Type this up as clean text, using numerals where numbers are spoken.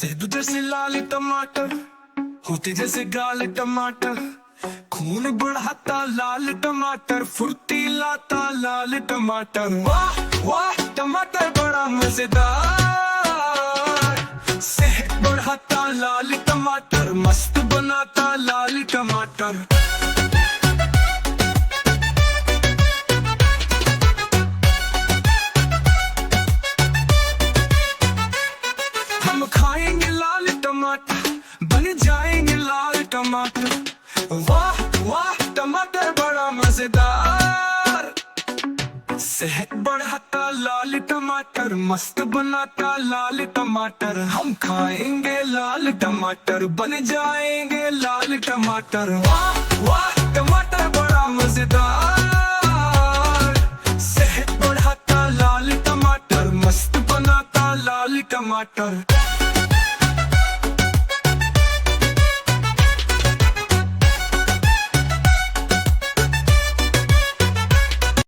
सेब जैसे लाल टमाटर, होते जैसे गाल टमाटर, खून बढ़ाता लाल टमाटर, फुर्ती लाता लाल टमाटर। वाह वाह टमाटर बड़ा मजेदार, सेहत बढ़ाता लाल टमाटर, मस्त बनाता लाल टमाटर। हम खाएंगे लाल टमाटर, बन जाएंगे लाल टमाटर। वाह वाह टमाटर बड़ा मजेदार, सेहत बढ़ाता लाल टमाटर, मस्त बनाता लाल टमाटर। हम खाएंगे लाल टमाटर, बन जाएंगे लाल टमाटर। वाह वाह टमाटर बड़ा मजेदार, सेहत बढ़ाता लाल टमाटर, मस्त बनाता लाल टमाटर।